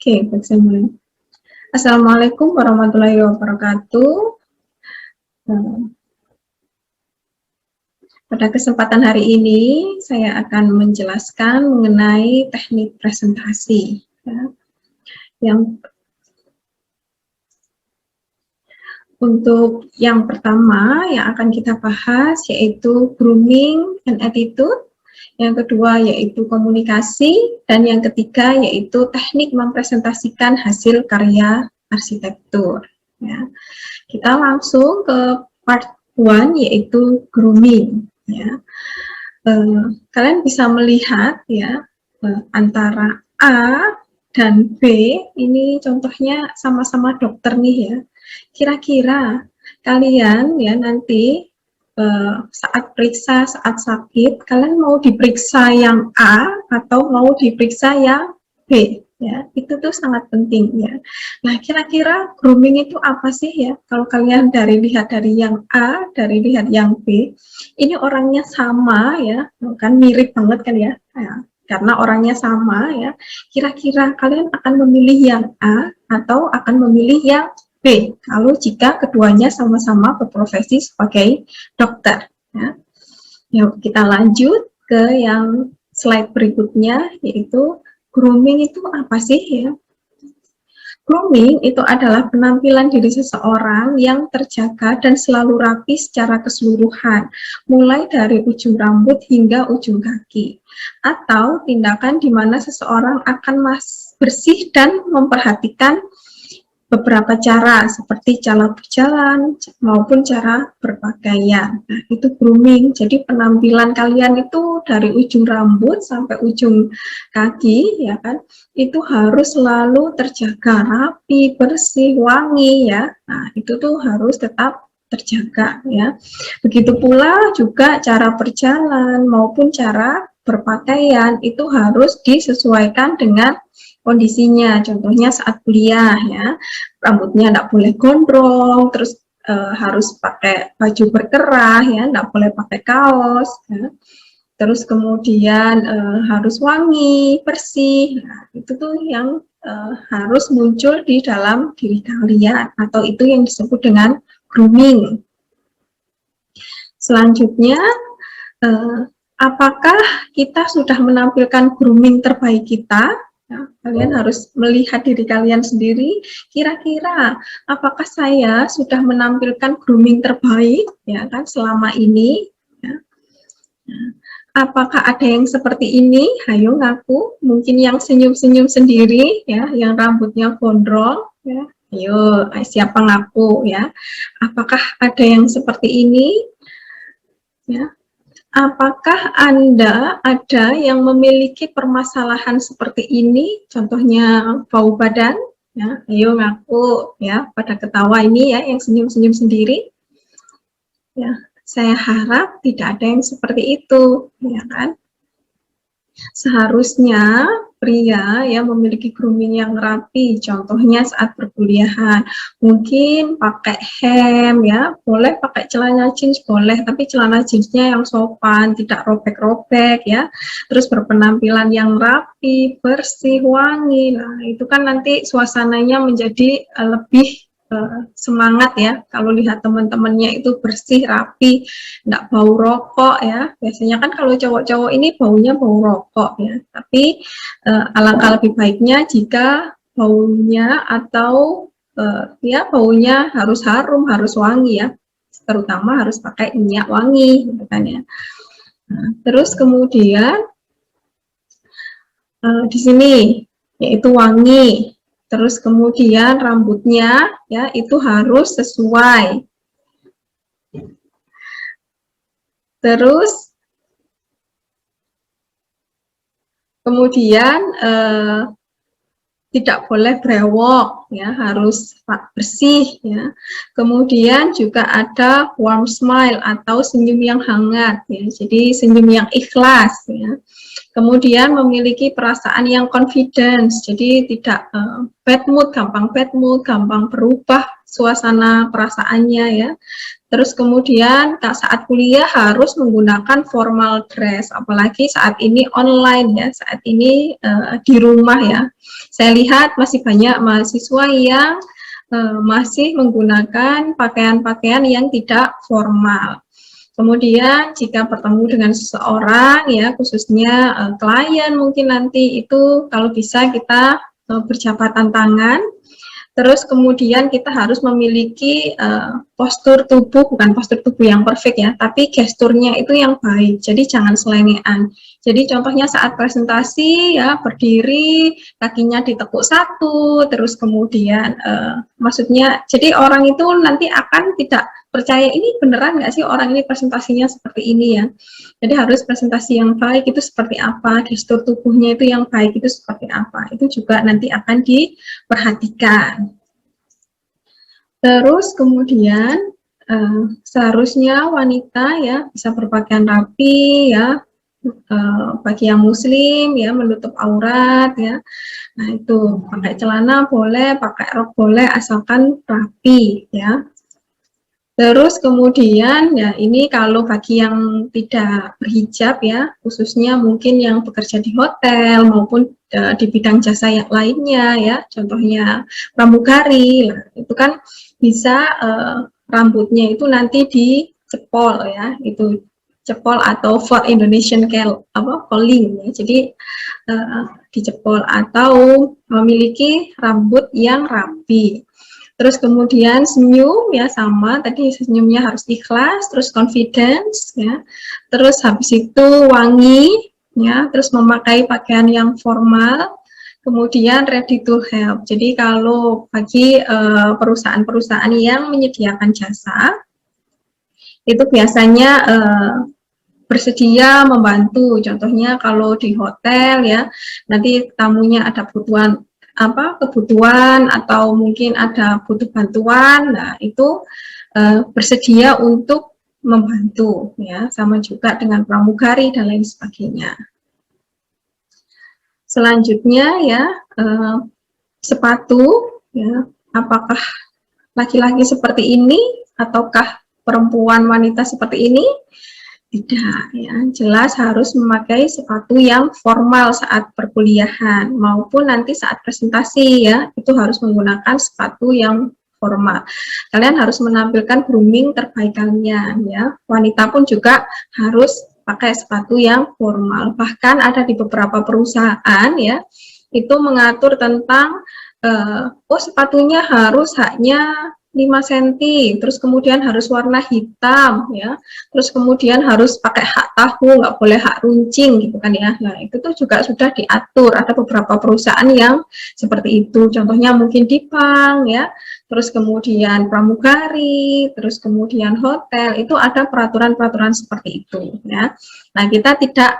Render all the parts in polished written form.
Oke, baik, saya mulai. Assalamualaikum warahmatullahi wabarakatuh. Pada kesempatan hari ini, saya akan menjelaskan mengenai teknik presentasi. Untuk yang pertama yang akan kita bahas yaitu grooming and attitude, yang kedua yaitu komunikasi, dan yang ketiga yaitu teknik mempresentasikan hasil karya arsitektur. Ya. Kita langsung ke part 1 yaitu grooming. Ya. Kalian bisa melihat ya antara A dan B, ini contohnya sama-sama dokter nih ya. Kira-kira kalian ya nanti saat periksa, saat sakit, kalian mau diperiksa yang A atau mau diperiksa yang B? Ya, itu tuh sangat penting ya. Nah, kira-kira grooming itu apa sih ya? Kalau kalian lihat dari yang A, dari lihat yang B, ini orangnya sama ya, kan mirip banget kan ya? Nah, karena orangnya sama ya, kira-kira kalian akan memilih yang A atau akan memilih yang B kalau jika keduanya sama-sama berprofesi sebagai dokter. Ya. Yuk kita lanjut ke yang slide berikutnya, yaitu grooming itu apa sih ya? Grooming itu adalah penampilan diri seseorang yang terjaga dan selalu rapi secara keseluruhan, mulai dari ujung rambut hingga ujung kaki. Atau tindakan di mana seseorang akan bersih dan memperhatikan beberapa cara seperti cara berjalan maupun cara berpakaian. Nah, itu grooming. Jadi penampilan kalian itu dari ujung rambut sampai ujung kaki ya kan, itu harus selalu terjaga rapi, bersih, wangi ya. Nah, itu tuh harus tetap terjaga ya. Begitu pula juga cara berjalan maupun cara berpakaian itu harus disesuaikan dengan kondisinya. Contohnya saat kuliah ya, rambutnya tidak boleh gondrong, terus harus pakai baju berkerah ya, tidak boleh pakai kaos ya. Terus kemudian harus wangi, bersih. Nah, itu tuh yang harus muncul di dalam diri kalian, atau itu yang disebut dengan grooming. Selanjutnya, apakah kita sudah menampilkan grooming terbaik kita? Ya, kalian harus melihat diri kalian sendiri, kira-kira apakah saya sudah menampilkan grooming terbaik ya kan selama ini ya. Apakah ada yang seperti ini? Ayo ngaku, mungkin yang senyum-senyum sendiri ya, yang rambutnya gondrong ya. Ayo, siapa ngaku ya? Apakah ada yang seperti ini? Ya. Apakah Anda ada yang memiliki permasalahan seperti ini, contohnya bau badan? Ya, ayo ngaku ya, pada ketawa ini ya, yang senyum-senyum sendiri. Ya, saya harap tidak ada yang seperti itu, ya kan? Seharusnya pria ya memiliki grooming yang rapi, contohnya saat perkuliahan mungkin pakai hem ya, boleh pakai celana jeans boleh, tapi celana jeansnya yang sopan, tidak robek-robek ya, terus berpenampilan yang rapi, bersih, wangi. Nah, itu kan nanti suasananya menjadi lebih semangat ya, kalau lihat teman-temannya itu bersih, rapi, nggak bau rokok ya. Biasanya kan kalau cowok-cowok ini baunya bau rokok ya, tapi alangkah lebih baiknya jika baunya atau ya baunya harus harum, harus wangi ya, terutama harus pakai minyak wangi gitu kan ya. Nah, terus kemudian di sini yaitu wangi. Terus kemudian rambutnya ya itu harus sesuai. Terus kemudian tidak boleh brewok ya, harus bersih ya. Kemudian juga ada warm smile atau senyum yang hangat ya. Jadi senyum yang ikhlas ya. Kemudian memiliki perasaan yang confidence, jadi tidak bad mood, gampang berubah suasana perasaannya ya. Terus kemudian saat kuliah harus menggunakan formal dress, apalagi saat ini online ya, saat ini di rumah ya. Saya lihat masih banyak mahasiswa yang masih menggunakan pakaian-pakaian yang tidak formal. Kemudian jika bertemu dengan seseorang ya, khususnya klien mungkin nanti itu kalau bisa kita berjabatan tangan. Terus kemudian kita harus memiliki postur tubuh, bukan postur tubuh yang perfect ya, tapi gesturnya itu yang baik. Jadi jangan selengean. Jadi contohnya saat presentasi ya berdiri, kakinya ditekuk satu, terus kemudian maksudnya jadi orang itu nanti akan tidak percaya ini beneran nggak sih orang ini presentasinya seperti ini ya. Jadi harus presentasi yang baik itu seperti apa, gestur tubuhnya itu yang baik itu seperti apa. Itu juga nanti akan diperhatikan. Terus kemudian seharusnya wanita ya bisa berpakaian rapi ya, bagi yang muslim ya menutup aurat ya. Nah itu pakai celana boleh, pakai rok boleh asalkan rapi ya. Terus kemudian ya ini kalau bagi yang tidak berhijab ya, khususnya mungkin yang bekerja di hotel maupun di bidang jasa yang lainnya ya, contohnya pramugari, nah, itu kan bisa rambutnya itu nanti dicepol ya, itu cepol atau for Indonesian curling ya, jadi dicepol atau memiliki rambut yang rapi. Terus kemudian senyum ya sama, tadi senyumnya harus ikhlas, terus confidence ya. Terus habis itu wangi ya, terus memakai pakaian yang formal, kemudian ready to help. Jadi kalau bagi perusahaan-perusahaan yang menyediakan jasa itu biasanya bersedia membantu. Contohnya kalau di hotel ya, nanti tamunya ada kebutuhan atau mungkin ada butuh bantuan, nah itu bersedia untuk membantu ya, sama juga dengan pramugari dan lain sebagainya. Selanjutnya ya sepatu ya, apakah laki-laki seperti ini ataukah perempuan wanita seperti ini? Tidak ya, jelas harus memakai sepatu yang formal saat perkuliahan maupun nanti saat presentasi ya, itu harus menggunakan sepatu yang formal. Kalian harus menampilkan grooming terbaik kalian ya. Wanita pun juga harus pakai sepatu yang formal. Bahkan ada di beberapa perusahaan ya, itu mengatur tentang sepatunya harus haknya 5 cm, terus kemudian harus warna hitam ya, terus kemudian harus pakai hak tahu, nggak boleh hak runcing gitu kan ya. Nah itu tuh juga sudah diatur, ada beberapa perusahaan yang seperti itu, contohnya mungkin di bank ya, terus kemudian pramugari, terus kemudian hotel, itu ada peraturan-peraturan seperti itu ya. Nah kita tidak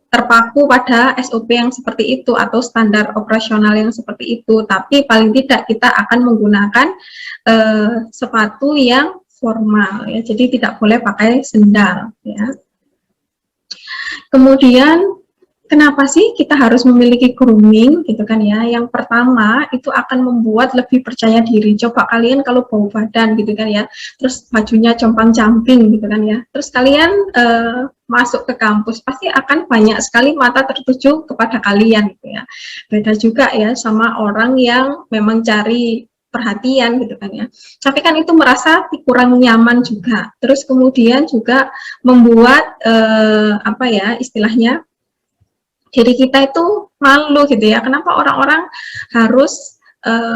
terpaku pada SOP yang seperti itu atau standar operasional yang seperti itu, tapi paling tidak kita akan menggunakan sepatu yang formal ya, jadi tidak boleh pakai sendal ya. Kemudian kenapa sih kita harus memiliki grooming gitu kan ya? Yang pertama itu akan membuat lebih percaya diri. Coba kalian kalau bau badan gitu kan ya, terus bajunya compang-camping gitu kan ya, terus kalian masuk ke kampus pasti akan banyak sekali mata tertuju kepada kalian gitu ya. Beda juga ya sama orang yang memang cari perhatian gitu kan ya, tapi kan itu merasa kurang nyaman juga. Terus kemudian juga membuat apa ya istilahnya, diri kita itu malu gitu ya, kenapa orang-orang harus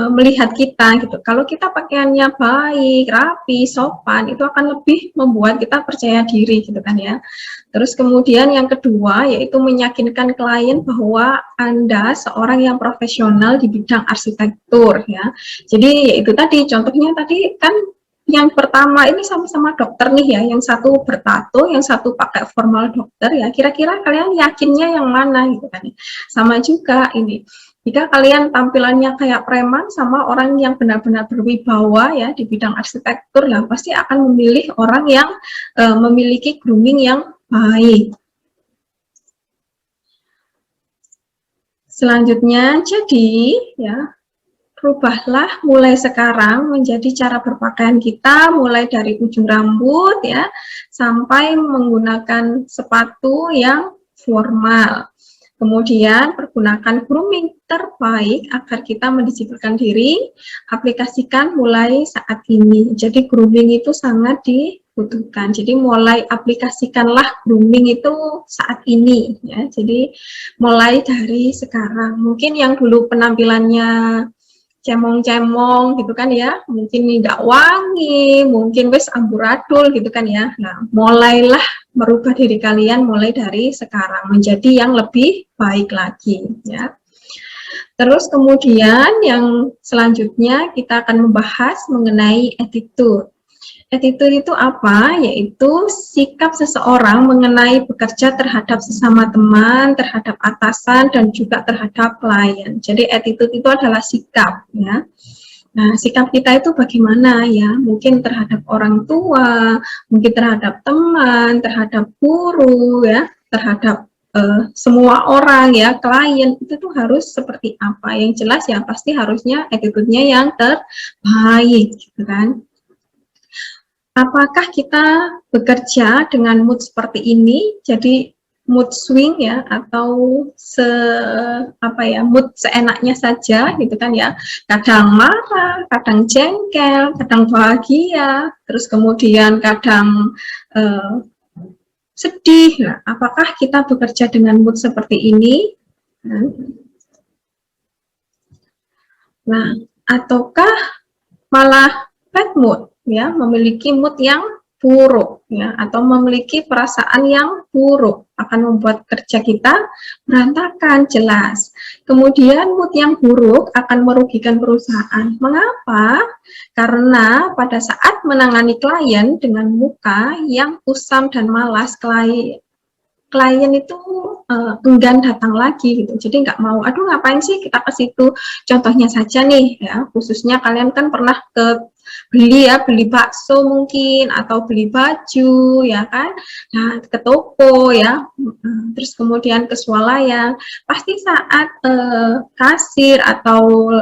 melihat kita gitu. Kalau kita pakaiannya baik, rapi, sopan, itu akan lebih membuat kita percaya diri gitu kan ya. Terus kemudian yang kedua yaitu meyakinkan klien bahwa Anda seorang yang profesional di bidang arsitektur ya. Jadi yaitu tadi contohnya tadi kan yang pertama ini sama-sama dokter nih ya, yang satu bertato, yang satu pakai formal dokter ya, kira-kira kalian yakinnya yang mana gitu kan. Sama juga ini, jika kalian tampilannya kayak preman sama orang yang benar-benar berwibawa ya di bidang arsitektur, lah pasti akan memilih orang yang memiliki grooming yang baik. Selanjutnya, jadi ya rubahlah mulai sekarang menjadi cara berpakaian kita, mulai dari ujung rambut ya, sampai menggunakan sepatu yang formal. Kemudian pergunakan grooming terbaik agar kita mendisiplinkan diri, aplikasikan mulai saat ini. Jadi grooming itu sangat dibutuhkan. Jadi mulai aplikasikanlah grooming itu saat ini ya. Jadi mulai dari sekarang. Mungkin yang dulu penampilannya cemong-cemong gitu kan ya, mungkin tidak wangi, mungkin wes amburadul gitu kan ya. Nah, mulailah merubah diri kalian mulai dari sekarang menjadi yang lebih baik lagi ya. Terus kemudian yang selanjutnya kita akan membahas mengenai attitude. Attitude itu apa? Yaitu sikap seseorang mengenai bekerja terhadap sesama teman, terhadap atasan, dan juga terhadap klien. Jadi attitude itu adalah sikap, ya. Nah, sikap kita itu bagaimana ya? Mungkin terhadap orang tua, mungkin terhadap teman, terhadap guru, ya, terhadap semua orang ya, klien itu tuh harus seperti apa? Yang jelas ya pasti harusnya attitude-nya yang terbaik, gitu kan? Apakah kita bekerja dengan mood seperti ini, jadi mood swing ya, atau mood seenaknya saja gitu kan ya, kadang marah, kadang jengkel, kadang bahagia, terus kemudian kadang sedih. Nah, apakah kita bekerja dengan mood seperti ini? Nah, ataukah malah bad mood ya, memiliki mood yang buruk ya, atau memiliki perasaan yang buruk akan membuat kerja kita berantakan jelas. Kemudian mood yang buruk akan merugikan perusahaan. Mengapa? Karena pada saat menangani klien dengan muka yang kusam dan malas, klien itu enggan datang lagi gitu, jadi nggak mau, aduh ngapain sih kita ke situ. Contohnya saja nih ya, khususnya kalian kan pernah beli bakso mungkin, atau beli baju ya kan, nah ke toko ya, terus kemudian ke swalayan, pasti saat kasir atau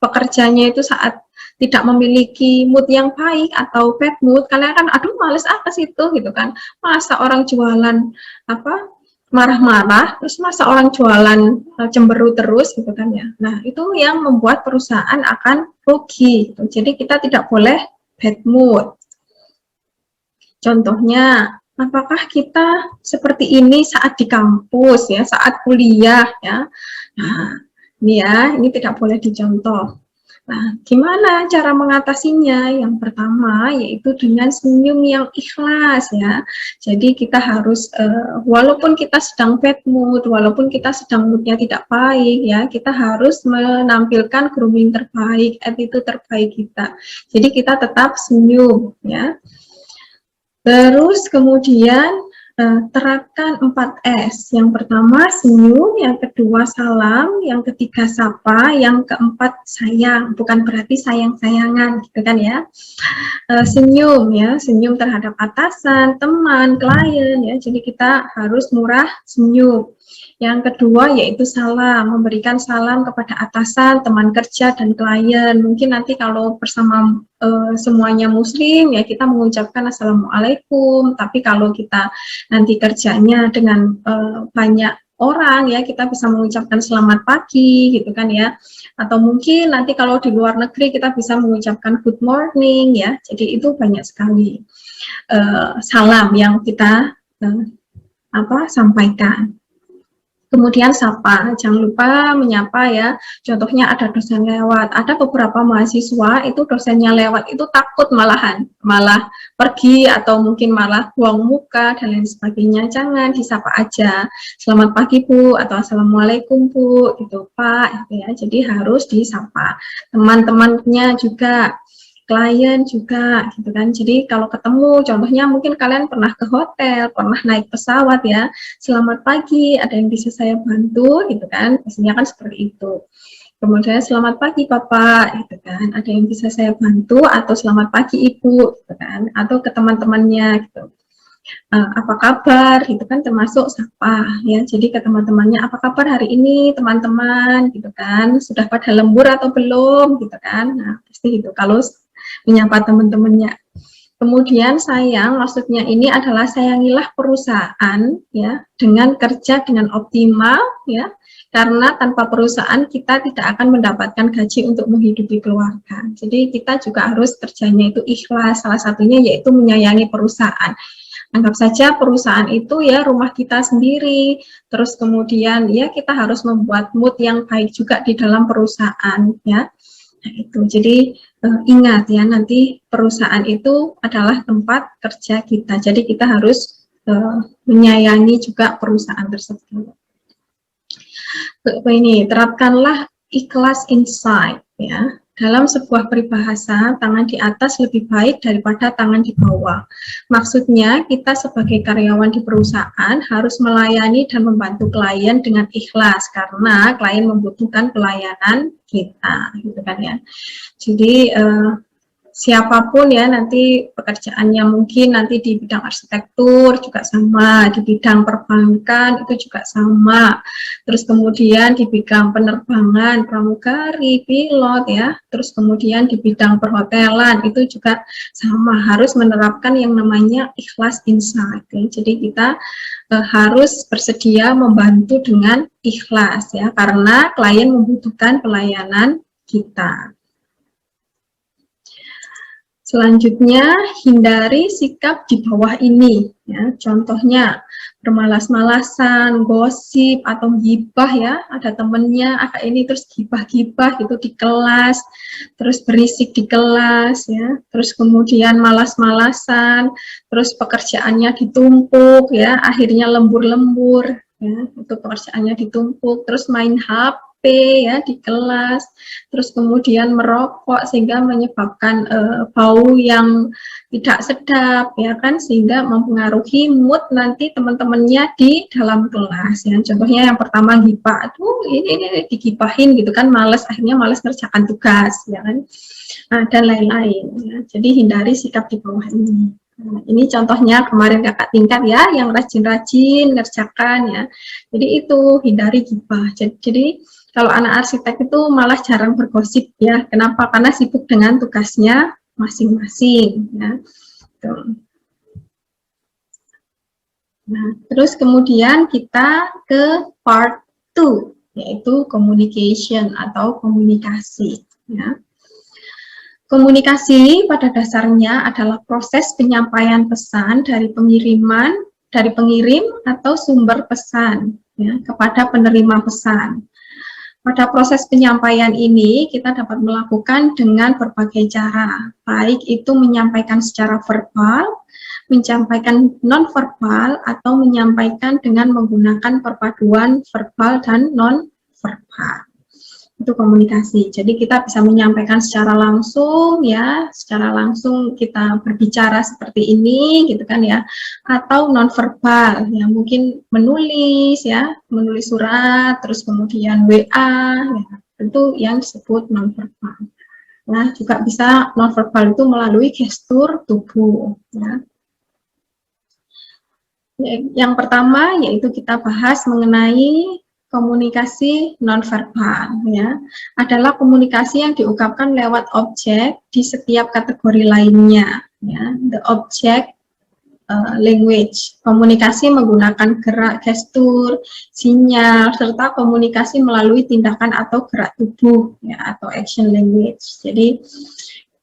pekerjanya itu saat tidak memiliki mood yang baik atau bad mood, kalian kan aduh males ke situ gitu kan. Masa orang jualan marah-marah, terus masa orang jualan cemberut terus gitu kan ya. Nah, itu yang membuat perusahaan akan rugi gitu. Jadi kita tidak boleh bad mood. Contohnya, apakah kita seperti ini saat di kampus ya, saat kuliah ya. Nah, ini tidak boleh dicontoh. Nah, gimana cara mengatasinya? Yang pertama yaitu dengan senyum yang ikhlas ya. Jadi kita harus walaupun kita sedang bad mood, walaupun kita sedang moodnya tidak baik ya, kita harus menampilkan grooming terbaik, attitude terbaik kita. Jadi kita tetap senyum ya. Terus kemudian terapkan 4S. Yang pertama senyum, yang kedua salam, yang ketiga sapa, yang keempat sayang. Bukan berarti sayang-sayangan gitu kan ya. Senyum ya, senyum terhadap atasan, teman, klien ya. Jadi kita harus murah senyum. Yang kedua yaitu salam, memberikan salam kepada atasan, teman kerja, dan klien. Mungkin nanti kalau bersama semuanya muslim ya kita mengucapkan assalamualaikum, tapi kalau kita nanti kerjanya dengan banyak orang ya kita bisa mengucapkan selamat pagi gitu kan ya, atau mungkin nanti kalau di luar negeri kita bisa mengucapkan good morning ya. Jadi itu banyak sekali salam yang kita sampaikan. Kemudian sapa, jangan lupa menyapa ya. Contohnya ada dosen lewat, ada beberapa mahasiswa itu dosennya lewat itu takut malah pergi atau mungkin malah buang muka dan lain sebagainya. Jangan, disapa aja. Selamat pagi Bu, atau assalamualaikum Bu, gitu Pak, gitu ya. Jadi harus disapa. Teman-temannya juga, klien juga gitu kan. Jadi kalau ketemu, contohnya mungkin kalian pernah ke hotel, pernah naik pesawat ya, selamat pagi, ada yang bisa saya bantu gitu kan, biasanya kan seperti itu. Kemudian selamat pagi Bapak gitu kan, ada yang bisa saya bantu, atau selamat pagi Ibu gitu kan, atau ke teman-temannya gitu. Apa kabar, gitu kan, termasuk sapa ya. Jadi ke teman-temannya, apa kabar hari ini teman-teman, gitu kan, sudah pada lembur atau belum, gitu kan. Nah, pasti gitu kalau menyapa teman-temannya. Kemudian sayang, maksudnya ini adalah sayangilah perusahaan ya dengan kerja dengan optimal ya, karena tanpa perusahaan kita tidak akan mendapatkan gaji untuk menghidupi keluarga. Jadi kita juga harus kerjanya itu ikhlas, salah satunya yaitu menyayangi perusahaan. Anggap saja perusahaan itu ya rumah kita sendiri, terus kemudian ya kita harus membuat mood yang baik juga di dalam perusahaan ya. Nah, itu. Jadi ingat ya, nanti perusahaan itu adalah tempat kerja kita. Jadi kita harus menyayangi juga perusahaan tersebut. Ini terapkanlah ikhlas inside ya. Dalam sebuah peribahasa, tangan di atas lebih baik daripada tangan di bawah. Maksudnya, kita sebagai karyawan di perusahaan harus melayani dan membantu klien dengan ikhlas, karena klien membutuhkan pelayanan kita, gitu kan ya. Jadi, siapapun ya nanti pekerjaannya, mungkin nanti di bidang arsitektur juga sama, di bidang perbankan itu juga sama, terus kemudian di bidang penerbangan, pramugari, pilot ya, terus kemudian di bidang perhotelan itu juga sama, harus menerapkan yang namanya ikhlas inside ya. Jadi kita harus bersedia membantu dengan ikhlas ya, karena klien membutuhkan pelayanan kita. Selanjutnya, hindari sikap di bawah ini. Ya. Contohnya, bermalas-malasan, gosip, atau gibah ya. Ada temennya, ini terus gibah-gibah gitu di kelas, terus berisik di kelas, ya. Terus kemudian malas-malasan, terus pekerjaannya ditumpuk, ya. Akhirnya lembur-lembur, ya. Itu pekerjaannya ditumpuk, terus main HP ya di kelas, terus kemudian merokok sehingga menyebabkan bau yang tidak sedap ya kan, sehingga mempengaruhi mood nanti teman-temannya di dalam kelas ya. Contohnya yang pertama gibah, tuh ini digibahin gitu kan, males, akhirnya males ngerjakan tugas ya kan, dan lain-lain ya. Jadi hindari sikap di bawah ini. Nah, ini contohnya kemarin kakak tingkat ya, yang rajin-rajin ngerjakan ya. Jadi itu hindari gibah. Jadi kalau anak arsitek itu malah jarang bergosip ya. Kenapa? Karena sibuk dengan tugasnya masing-masing ya. Nah, terus kemudian kita ke part 2, yaitu communication atau komunikasi ya. Komunikasi pada dasarnya adalah proses penyampaian pesan dari pengirim atau sumber pesan ya, kepada penerima pesan. Pada proses penyampaian ini, kita dapat melakukan dengan berbagai cara, baik itu menyampaikan secara verbal, menyampaikan non-verbal, atau menyampaikan dengan menggunakan perpaduan verbal dan non-verbal. Itu komunikasi. Jadi kita bisa menyampaikan secara langsung ya, secara langsung kita berbicara seperti ini gitu kan ya, atau nonverbal ya, mungkin menulis ya, menulis surat, terus kemudian WA ya, tentu yang disebut nonverbal. Nah, juga bisa nonverbal itu melalui gestur tubuh ya. Yang pertama yaitu kita bahas mengenai komunikasi nonverbal ya, adalah komunikasi yang diungkapkan lewat objek di setiap kategori lainnya ya. The object language, komunikasi menggunakan gerak, gestur, sinyal, serta komunikasi melalui tindakan atau gerak tubuh ya, atau action language. Jadi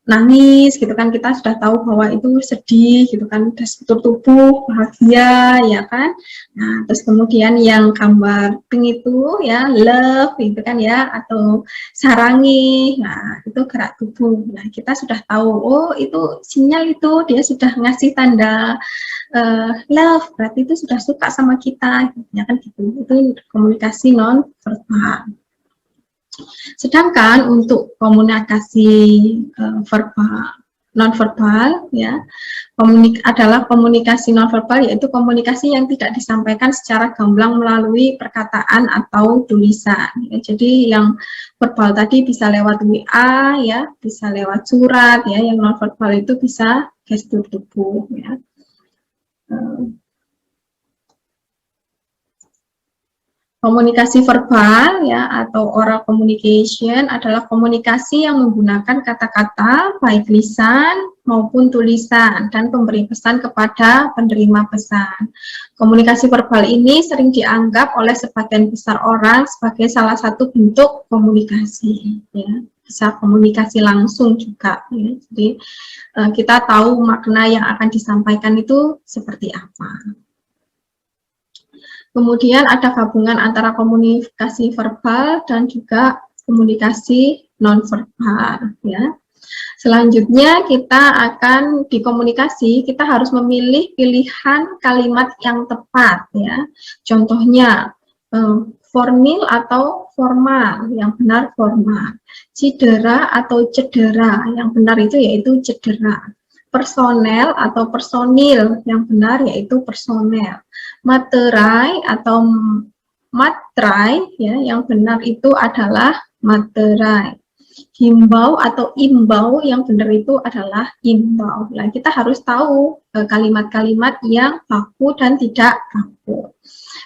nangis gitu kan, kita sudah tahu bahwa itu sedih gitu kan, gestur tubuh bahagia ya kan. Nah, terus kemudian yang gambar pink itu ya love gitu kan ya, atau sarangi, nah itu gerak tubuh. Nah, kita sudah tahu, oh itu sinyal, itu dia sudah ngasih tanda love, berarti itu sudah suka sama kita ya kan, gitu. Itu komunikasi non verbal. Sedangkan untuk komunikasi verbal, non-verbal ya, adalah komunikasi non-verbal, yaitu komunikasi yang tidak disampaikan secara gamblang melalui perkataan atau tulisan ya. Jadi yang verbal tadi bisa lewat WA ya, bisa lewat surat ya, yang non-verbal itu bisa gestur tubuh ya. Komunikasi verbal ya atau oral communication adalah komunikasi yang menggunakan kata-kata baik lisan maupun tulisan dan pemberi pesan kepada penerima pesan. Komunikasi verbal ini sering dianggap oleh sebagian besar orang sebagai salah satu bentuk komunikasi ya. Bisa komunikasi langsung juga ya. Jadi kita tahu makna yang akan disampaikan itu seperti apa. Kemudian ada gabungan antara komunikasi verbal dan juga komunikasi non-verbal ya. Selanjutnya kita akan di komunikasi, kita harus memilih pilihan kalimat yang tepat ya. Contohnya formal atau formal, yang benar formal. Cedera atau cedera, yang benar itu yaitu cedera. Personel atau personil, yang benar yaitu personel. Materai atau matrai ya, yang benar itu adalah materai. Himbau atau imbau, yang benar itu adalah imbau. Nah, kita harus tahu kalimat-kalimat yang baku dan tidak baku.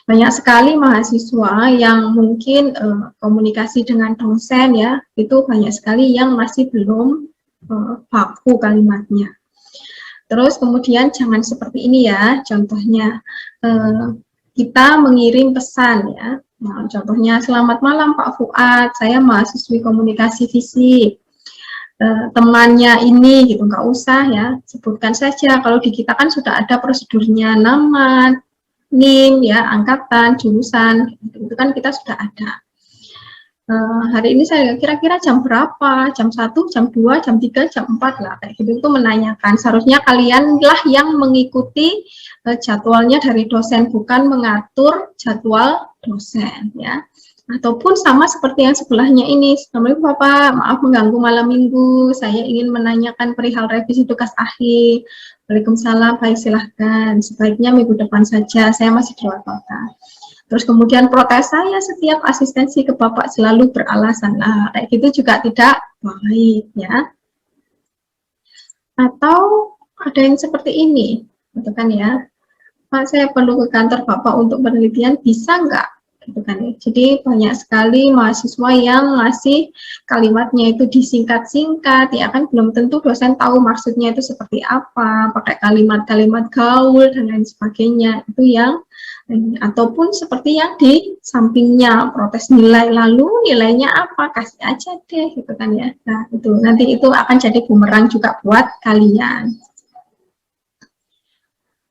Banyak sekali mahasiswa yang mungkin komunikasi dengan dosen ya, itu banyak sekali yang masih belum baku kalimatnya. Terus kemudian jangan seperti ini ya, contohnya kita mengirim pesan ya. Nah, contohnya, selamat malam Pak Fuad, saya mahasiswi komunikasi fisik. Temannya ini gitu, nggak usah ya, sebutkan saja. Kalau di kita kan sudah ada prosedurnya, nama, NIM ya, angkatan, jurusan, itu kan kita sudah ada. Hari ini saya kira-kira jam berapa, jam 1, jam 2, jam 3, jam 4 lah, kayak gitu itu menanyakan. Seharusnya kalianlah yang mengikuti jadwalnya dari dosen, bukan mengatur jadwal dosen ya. Ataupun sama seperti yang sebelahnya ini, Assalamualaikum Bapak, maaf mengganggu malam minggu, saya ingin menanyakan perihal revisi tugas akhir. Waalaikumsalam, baik silahkan, sebaiknya minggu depan saja, saya masih di luar kota. Terus kemudian protes, saya setiap asistensi ke Bapak selalu beralasan. Nah, kayak gitu juga tidak baik ya. Atau ada yang seperti ini, gitu kan ya. Pak, saya perlu ke kantor Bapak untuk penelitian, bisa nggak? Gitu kan ya. Jadi banyak sekali mahasiswa yang ngasih kalimatnya itu disingkat-singkat, ya kan belum tentu dosen tahu maksudnya itu seperti apa, pakai kalimat-kalimat gaul dan lain sebagainya. Itu yang ataupun seperti yang di sampingnya, protes nilai, lalu nilainya apa, kasih aja deh gitu kan ya. Nah itu nanti itu akan jadi bumerang juga buat kalian.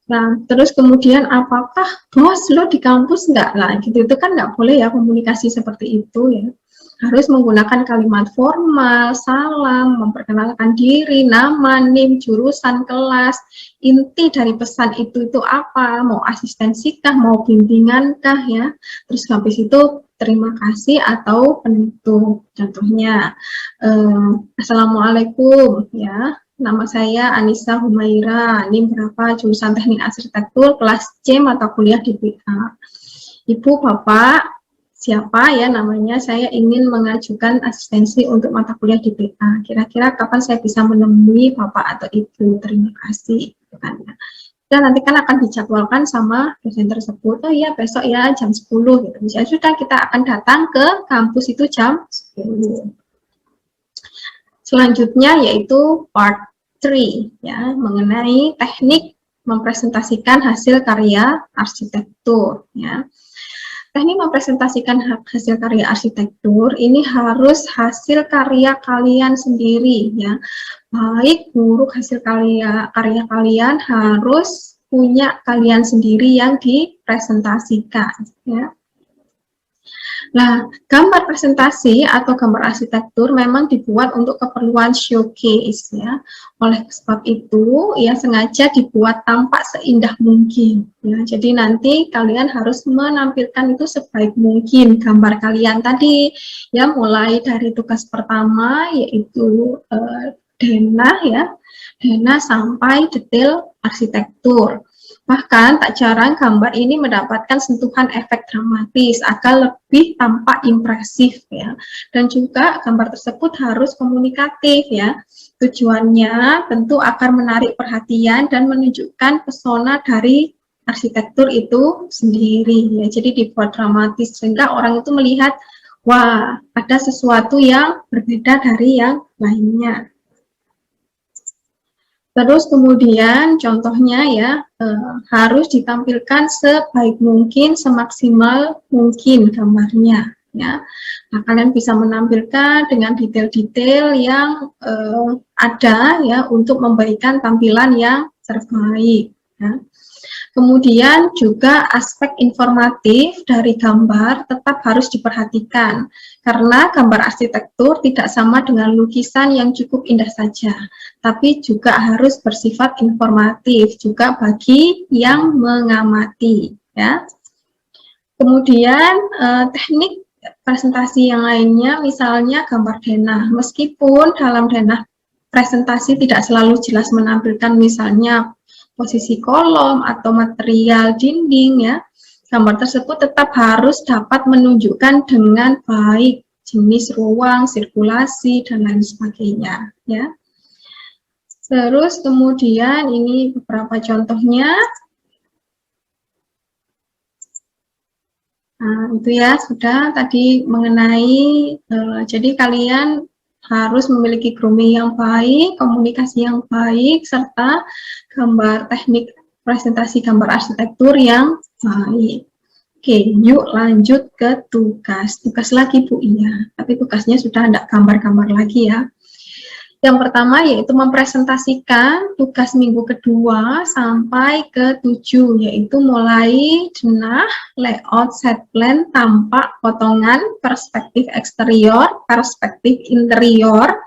Nah terus kemudian apakah bos lo di kampus nggak lah gitu, itu kan nggak boleh ya komunikasi seperti itu ya. Harus menggunakan kalimat formal, salam, memperkenalkan diri, nama, NIM, jurusan, kelas. Inti dari pesan itu apa? Mau asistensi kah, mau bimbingan kah ya? Terus habis itu terima kasih atau penutup. Contohnya, Assalamualaikum ya. Nama saya Anissa Humaira. NIM berapa? Jurusan Teknik Arsitektur, kelas C, mata kuliah di BA. Ibu, Bapak, siapa ya namanya, saya ingin mengajukan asistensi untuk mata kuliah di BA. Kira-kira kapan saya bisa menemui Bapak atau Ibu? Terima kasih. Dan nanti kan akan dijadwalkan sama dosen tersebut. Oh iya, besok ya jam 10 gitu. Ya sudah, kita akan datang ke kampus itu jam 10. Selanjutnya yaitu part 3 ya, mengenai teknik mempresentasikan hasil karya arsitektur ya. Teknik mempresentasikan hasil karya arsitektur ini harus hasil karya kalian sendiri ya. Baik buruk hasil karya kalian harus punya kalian sendiri yang dipresentasikan ya. Nah, gambar presentasi atau gambar arsitektur memang dibuat untuk keperluan showcase ya. Oleh sebab itu, ya sengaja dibuat tampak seindah mungkin ya. Jadi nanti kalian harus menampilkan itu sebaik mungkin gambar kalian tadi ya, mulai dari tugas pertama yaitu denah ya. Denah sampai detail arsitektur. Bahkan tak jarang gambar ini mendapatkan sentuhan efek dramatis agar lebih tampak impresif ya. Dan juga gambar tersebut harus komunikatif ya. Tujuannya tentu agar menarik perhatian dan menunjukkan pesona dari arsitektur itu sendiri ya. Jadi dibuat dramatis sehingga orang itu melihat wah, ada sesuatu yang berbeda dari yang lainnya. Terus kemudian contohnya ya harus ditampilkan sebaik mungkin, semaksimal mungkin gambarnya ya. Nah, kalian bisa menampilkan dengan detail-detail yang ada ya untuk memberikan tampilan yang terbaik ya. Kemudian juga aspek informatif dari gambar tetap harus diperhatikan karena gambar arsitektur tidak sama dengan lukisan yang cukup indah saja, tapi juga harus bersifat informatif juga bagi yang mengamati ya. Kemudian teknik presentasi yang lainnya misalnya gambar denah, meskipun dalam denah presentasi tidak selalu jelas menampilkan misalnya posisi kolom atau material dinding ya, gambar tersebut tetap harus dapat menunjukkan dengan baik jenis ruang, sirkulasi, dan lain sebagainya ya. Terus kemudian ini beberapa contohnya. Nah, itu ya sudah tadi mengenai jadi kalian harus memiliki grooming yang baik, komunikasi yang baik, serta gambar teknik presentasi gambar arsitektur yang baik. Oke, yuk lanjut ke tugas. Tugas lagi Bu Iya, tapi tugasnya sudah ada gambar-gambar lagi ya. Yang pertama yaitu mempresentasikan tugas minggu kedua sampai ke 7, yaitu mulai denah, layout, set plan, tampak, potongan, perspektif eksterior, perspektif interior,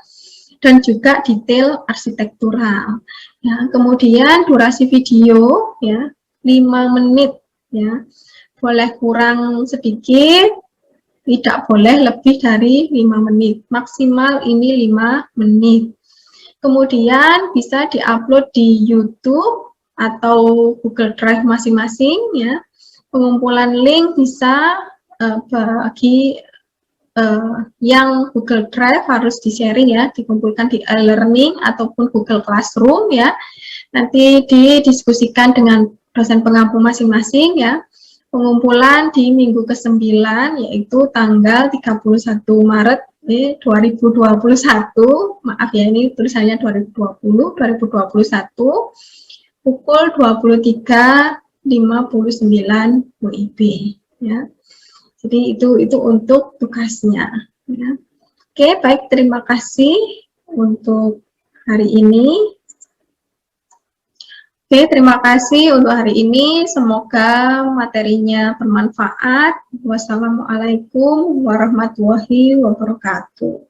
dan juga detail arsitektural. Ya, kemudian durasi video ya 5 menit ya. Boleh kurang sedikit, tidak boleh lebih dari 5 menit, maksimal ini 5 menit. Kemudian bisa diupload di YouTube atau Google Drive masing-masing ya. Pengumpulan link bisa bagi yang Google Drive harus di-sharing ya, dikumpulkan di e-learning ataupun Google Classroom ya. Nanti didiskusikan dengan dosen pengampu masing-masing ya. Pengumpulan di minggu ke-9 yaitu tanggal 31 Maret 2021, maaf ya ini tulisannya 2021 pukul 23.59 WIB ya. Jadi itu untuk tugasnya ya. Oke, baik, terima kasih untuk hari ini. Oke, terima kasih untuk hari ini. Semoga materinya bermanfaat. Wassalamualaikum warahmatullahi wabarakatuh.